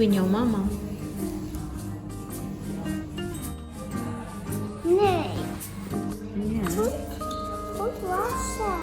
with your mama. Nee. Yeah. Goed wassen.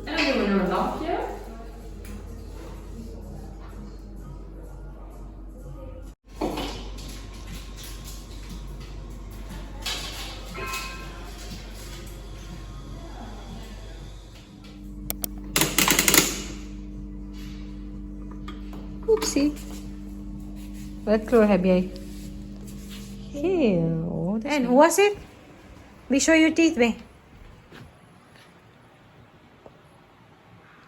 En dan doen we nog een lapje. Oepsie. Welke kleur heb jij? Geel. En hoe was het? We show your teeth, be.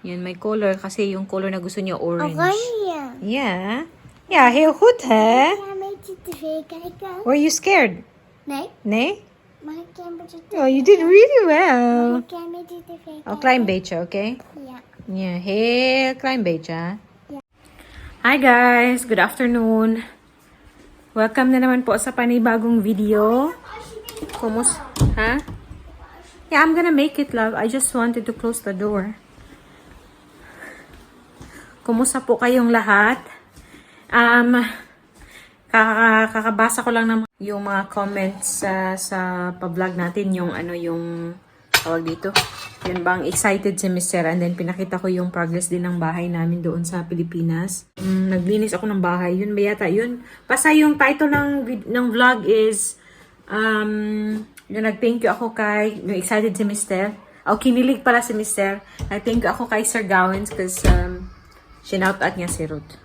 Yan, may color kasi yung color na gusto niya orange. Oranje. Yeah. Ja, heel goed, hè? Ga een beetje tv kijken? Were you scared? Nee. Nee? Mag ik een beetje tv Oh, you did really well. Mag ik een beetje tv kijken? Oh, klein beetje, oké? Ja. Yeah, heel klein beetje, ha? Hi guys! Good afternoon! Welcome na naman po sa panibagong video. Ha? Yeah, I'm gonna make it, love. I just wanted to close the door. Kumusta po kayong lahat? Kakabasa ko lang ng yung mga comments sa pa-vlog natin, yung tawag dito. Yun bang excited si Mr. And then pinakita ko yung progress din ng bahay namin doon sa Pilipinas. Naglinis ako ng bahay. Yun ba yata? Yun. Basta yung title ng vlog is yung nag-thank you ako kay yung excited si Mr. O kinilig pala si Mr. Nag-thank you ako kay Sir Gawins because shinout out niya si Ruth.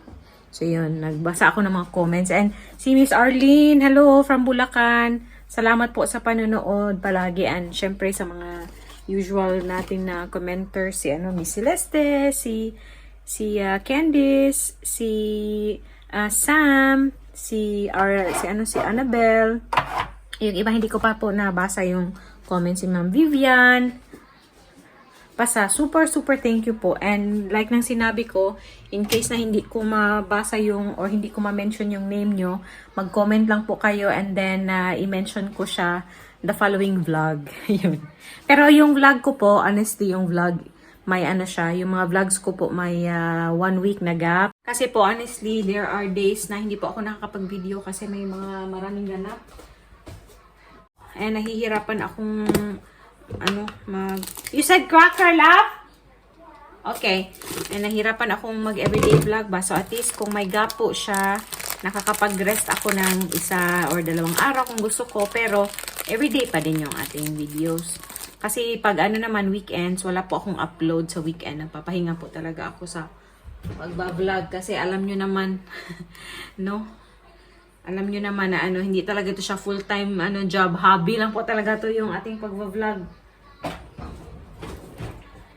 So yun, nagbasa ako ng mga comments. And si Miss Arlene, hello from Bulacan. Salamat po sa panonood palagi. And syempre sa mga usual natin na commenter, si Miss Celeste, si Candice, si Sam, si Annabelle. Yung iba hindi ko pa po nabasa yung comments, si Ma'am Vivian. Basta super thank you po. And like nang sinabi ko, in case na hindi ko mabasa yung or hindi ko ma-mention yung name nyo, mag-comment lang po kayo and then i-mention ko siya the following vlog. Yun. Pero yung vlog ko po, honestly, yung vlog, may yung mga vlogs ko po may 1 week na gap. Kasi po, honestly, there are days na hindi po ako nakakapag-video kasi may mga maraming ganap. And nahihirapan akong, You said cracker, love? Okay. And nahihirapan akong mag-everyday vlog ba? So at least kung may gap po siya, nakakapag-rest ako ng 1 or 2 araw kung gusto ko. Pero everyday pa din yung ating videos. Kasi pag naman weekends, wala po akong upload sa weekend. Nagpapahinga po talaga ako sa pagbablog. Kasi alam nyo naman, no? Alam nyo naman na hindi talaga ito siya full-time job. Hobby lang po talaga to yung ating pagbablog.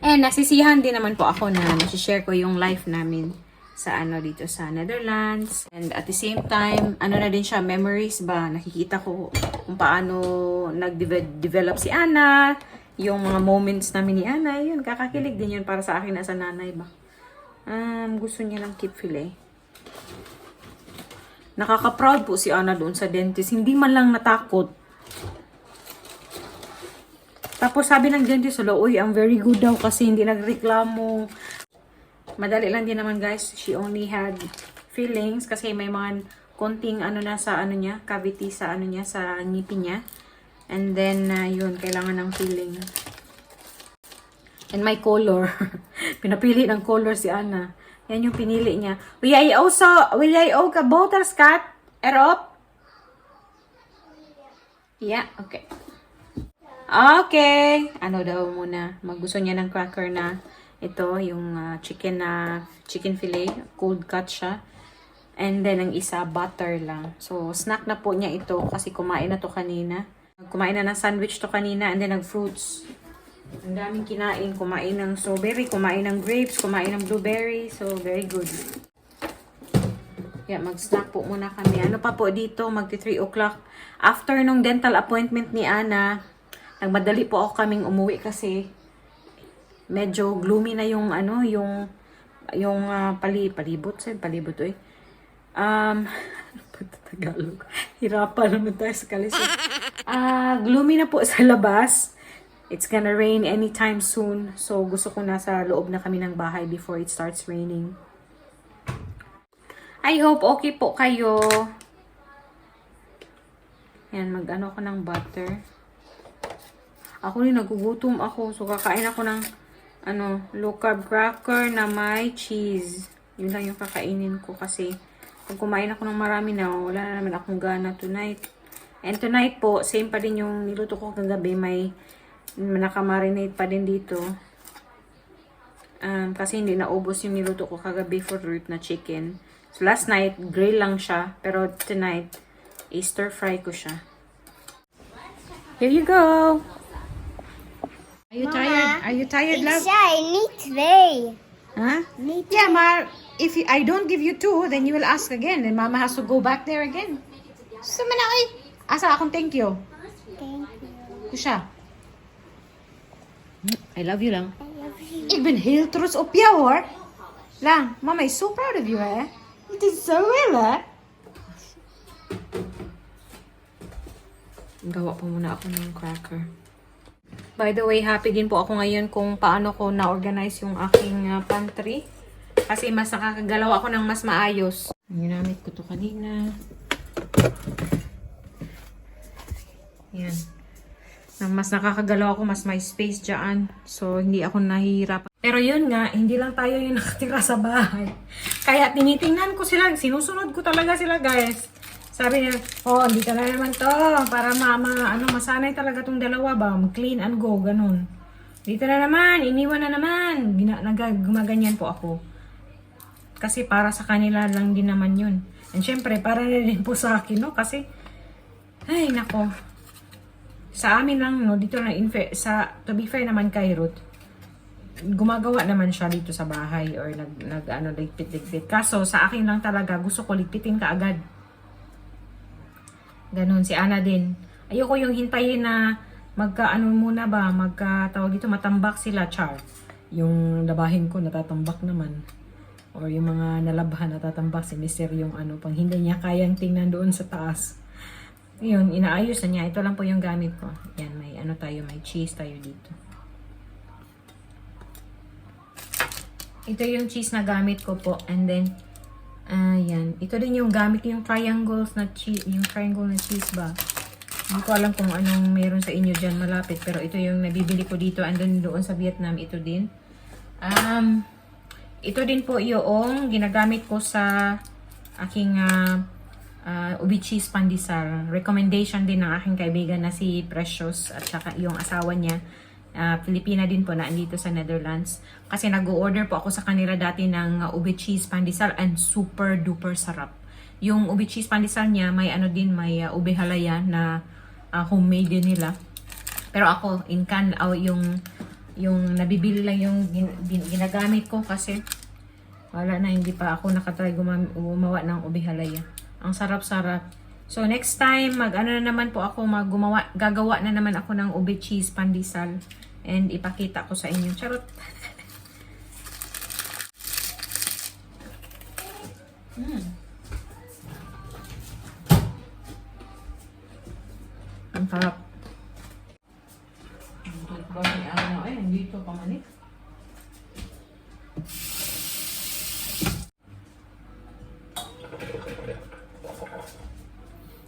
And nasisiyahan din naman po ako na nasi-share ko yung life namin sa dito sa Netherlands. And at the same time, na din siya, memories ba? Nakikita ko kung paano nag-develop si Ana, yung mga moments namin ni Ana, yun, kakakilig din yun para sa akin as a nanay ba. Gusto niya ng keep fillet. Nakaka-proud po si Ana doon sa dentist. Hindi man lang natakot. Tapos sabi ng dentist, uy, I'm very good daw kasi hindi nagreklamo. Madali lang din naman guys. She only had fillings kasi may mga konting niya, cavity sa sa ngipin niya. And then yun, kailangan ng filling. And my color. Pinapili ng color si Ana. Yan yung pinili niya. Will I oka butterscotch? Erop? Yeah, okay. Okay. Daw muna? Magusto niya ng cracker na ito, yung chicken fillet. Cold cut siya. And then, ang isa, butter lang. So, snack na po niya ito kasi kumain na to kanina. Kumain na ng sandwich to kanina and then nag-fruits. Ang daming kinain. Kumain ng strawberry, kumain ng grapes, kumain ng blueberry. So, very good. Yeah, mag-snack po muna kami. Ano pa po dito? Magti 3 o'clock. After nung dental appointment ni Ana, nagmadali po ako kaming umuwi kasi medyo gloomy na yung ano, yung palibot. Saan palibot eh? Tagalog. Hirapan naman tayo sa kalisod. Gloomy na po sa labas. It's gonna rain anytime soon. So, gusto ko nasa loob na kami ng bahay before it starts raining. I hope okay po kayo. Yan, mag-ano ko ng butter. Ako rin, nagugutom ako. So, kakain ako ng low carb cracker na may cheese. Yun lang yung kakainin ko kasi pag kumain ako ng marami na, wala na naman akong gana tonight. And tonight po, same pa din yung niluto ko kagabi. May nakamarinate pa din dito. Kasi hindi naubos yung niluto ko kagabi for root na chicken. So, last night, grill lang siya. Pero tonight, stir fry ko siya. Here you go! Are you tired? Are you tired, love? I need three. Huh? Yeah, Mar, if I don't give you 2, then you will ask again. And Mama has to go back there again. Sama na, oy. Asa akong thank you. Thank you. Kusha. I love you lang. I love you. Ik ben heel trots op jou, hoor. Lang, Mama is so proud of you, eh? You did so well, eh? Gawa pa muna ako ng cracker. By the way, happy din po ako ngayon kung paano ko na-organize yung aking pantry. Kasi mas nakakagalaw ako ng mas maayos. Ginamit ko to kanina. Yan. Nang mas nakakagalaw ako, mas may space dyan. So, hindi ako nahihirapan. Pero yun nga, hindi lang tayo yung nakatira sa bahay. Kaya tinitingnan ko sila, sinusunod ko talaga sila, guys. Sabi niya, oh, dito na naman to. Para masanay talaga tong dalawa ba? Clean and go, ganun. Dito na naman, iniwan na naman. Gumaganyan po ako. Kasi para sa kanila lang din naman yun. And syempre, para na rin po sa akin, no? Kasi, ay, nako. Sa amin lang, no? Dito na, to be fair naman kay Ruth, gumagawa naman siya dito sa bahay or ligpit-ligpit. Kaso, sa akin lang talaga, gusto ko ligpitin ka agad. Ganon, si Ana din. Ayoko yung hintayin na tawag dito, matambak sila, char. Yung labahin ko, natatambak naman. Or yung mga nalabhan, natatambak si Mr. yung pang hindi niya kayang tingnan doon sa taas. Yun, inaayos na niya. Ito lang po yung gamit ko. Yan, may may cheese tayo dito. Ito yung cheese na gamit ko po. And then, yan. Ito din yung gamit yung triangle na cheese ba. Hindi ko alam kung anong meron sa inyo dyan malapit. Pero ito yung nabibili ko dito. And then doon sa Vietnam, ito din. Ito din po yung ginagamit ko sa aking ubi cheese pandesal. Recommendation din ng aking kaibigan na si Precious at saka yung asawa niya. Filipina din po na andito sa Netherlands. Kasi nag-order po ako sa kanila dati ng ube cheese pandesal and super duper sarap. Yung ube cheese pandesal niya may may ube halaya na homemade din nila. Pero ako in can yung nabibili lang yung ginagamit ko kasi wala na, hindi pa ako nakatry gumawa ng ube halaya. Ang sarap-sarap. So next time na naman po ako gagawa na naman ako ng ube cheese pandesal. And ipakita ko sa inyo. Charot. Ang sarap. Dito pa manit.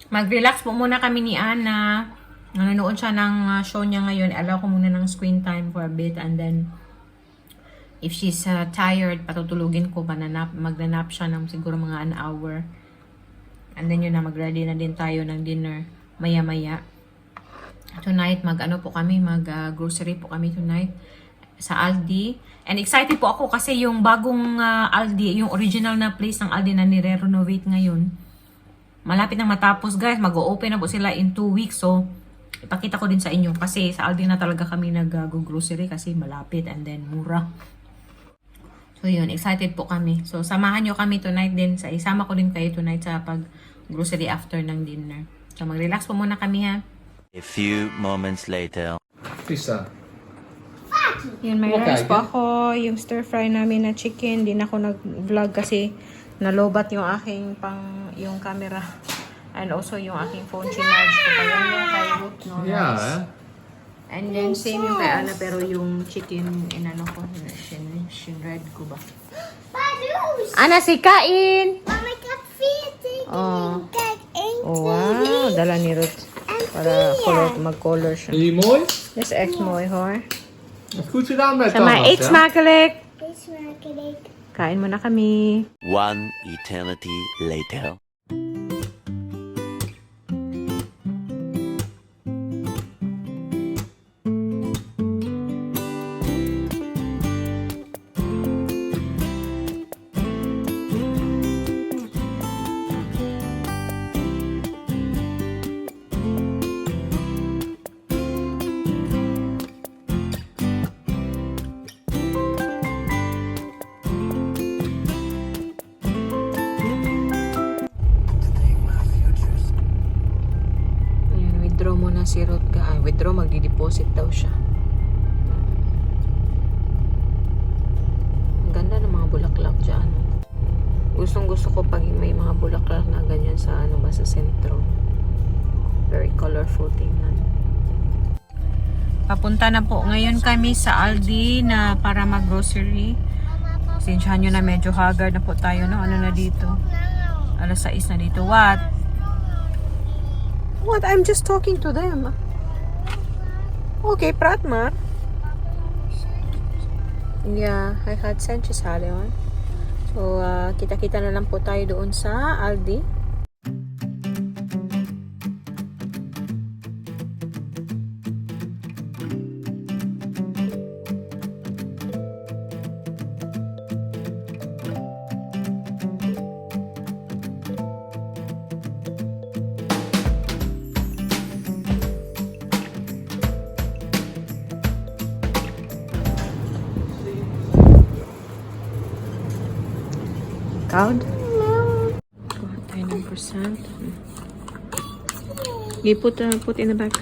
Mag-relax po muna kami ni Ana. Nanonood siya ng show niya ngayon. Allow ko muna ng screen time for a bit. And then, if she's tired, patutulugin ko. Magna-nap siya ng siguro mga an hour. And then yun na, mag-ready na din tayo ng dinner maya-maya. Tonight, mag-grocery po kami tonight sa Aldi. And excited po ako kasi yung bagong Aldi, yung original na place ng Aldi na nire-renovate ngayon. Malapit na matapos, guys. Mag-o-open na po sila in 2 weeks. So, ipakita ko din sa inyo. Kasi sa Aldi na talaga kami nag-grocery kasi malapit and then mura. So yun, excited po kami. So samahan nyo kami tonight din. Isama ko din kayo tonight sa pag-grocery after ng dinner. So mag-relax po muna kami ha. A few moments later. Pizza. Yan, may rice po ako. Yung stir fry namin na chicken. Di na ako nag-vlog kasi nalobat yung aking yung camera. And also yung aking phone chinarge ko. Kaya yung kay Ruth, no rice. Yeah. And then same yung kay Ana pero yung chicken inano ko. Shinred ko ba? Badus! Ana, si kain! Mama, got feet. Oh. Got Oh, wow. Dala ni Ruth. Para mag-color siya. Är die mooi? Dat is echt mooi hoor. Goed gedaan met Sa mga Thomas, eet smakelijk. This one, Kain muna kami. One eternity later. Ayan, withdraw muna si Ruth. Withdraw, magdi-deposit daw siya. Ang ganda ng mga bulaklak dyan. Gustong gusto ko pag may mga bulaklak na ganyan sa sa sentro. Very colorful tingnan. Papunta na po ngayon kami sa Aldi na para mag-grocery. Sinsyahan nyo na medyo haggard na po tayo, no? Ano na dito? Alas 6 na dito. What? What? I'm just talking to them. Okay, praat maar. Yeah, I had Sanchez halen. So, kita-kita na lang po tayo doon sa Aldi. Count? Kuha tayo ng percent. You put in the bag.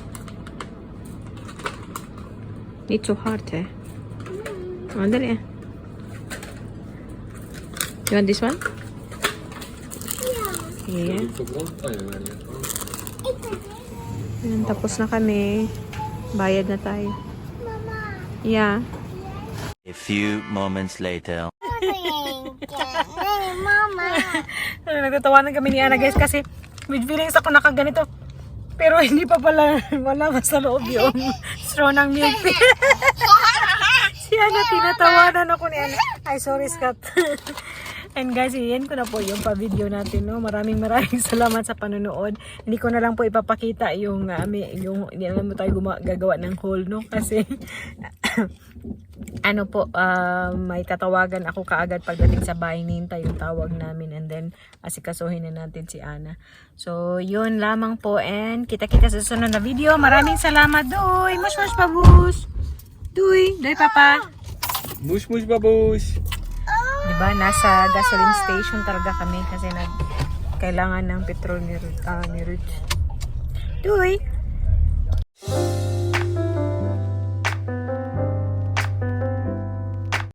Niet so hard, eh? Oh, dali. You want this one? Yeah. Ayan, tapos na kami. Bayad na tayo. Mama. Yeah. A few moments later. Mama. Nagtatawanan kami ni Ana guys kasi with feelings ako nakaganito. Pero hindi pa pala wala sa loob yung straw ng milk tea. Si Ana, tinatawanan ako ni Ana. Ay, sorry Scott. And guys, yan ko na po yung pa-video natin, no? Maraming salamat sa panonood. Hindi ko na lang po ipapakita yung hindi alam mo tayo gagawa ng haul, no? Kasi ano po, may tatawagan ako kaagad pagdating sa bahay, nintay yung tawag namin and then asikasuhin na natin si Ana. So, yun lamang po and kita-kita sa susunod na video. Maraming salamat, Doy! Mush babush! Doy! Doy, Papa! Mush mush babush. Diba, nasa gasoline station talaga kami kasi kailangan ng petrol ni Ruth. Doy!